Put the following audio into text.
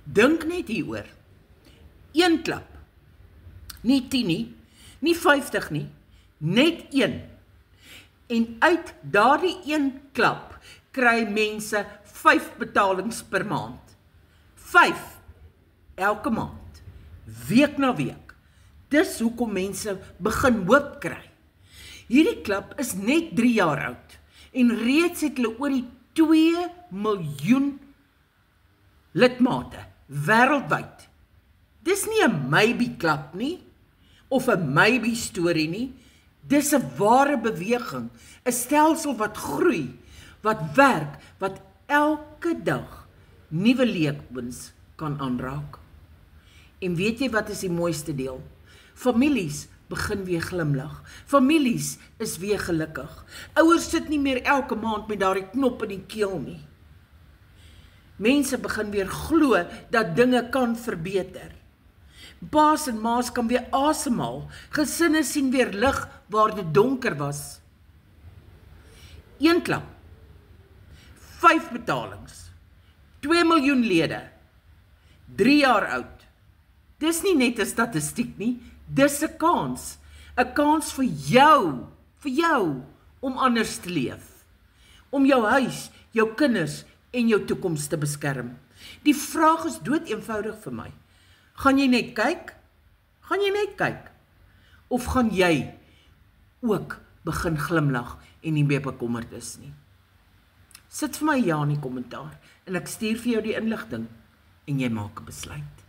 Dink net hieroor. Een klap. Nie 10 nie, nie 50 nie, net 1. En uit daardie een klap kry mense 5 betalings per maand. 5 elke maand, week na week. Dis hoekom mense begin hoop kry. Hierdie klap is net 3 jaar oud en reeds het hulle oor die 2 miljoen lidmate wêreldwyd. Dis nie 'n maybe klap nie of 'n maybe storie nie. Dis 'n ware beweging, 'n stelsel wat groei, wat werk, wat elke dag nuwe lewens kan aanraak. En weet jy wat is die mooiste deel? Families begin weer glimlag. Families is weer gelukkig. Ouers sit nie meer elke maand met daardie knop in die keel nie. Mense begin weer glo dat dinge kan verbeter. Paas en maas kan weer asemhaal. Gesinne sien weer lig waar dit donker was. Een klap. 5 betalings. 2 miljoen lede. 3 jaar oud. Dis nie net 'n statistiek nie, dis 'n kans. 'n Kans vir jou om anders te leef. Om jou huis, jou kinders en jou toekoms te beskerm. Die vraag is dood eenvoudig vir my. Gaan jy net kyk? Gaan jy net kyk? Of gaan jy ook begin glimlag en nie meer bekommerd is nie? Sit vir my ja in die kommentaar en ek stuur vir jou die inligting en jy maak 'n besluit.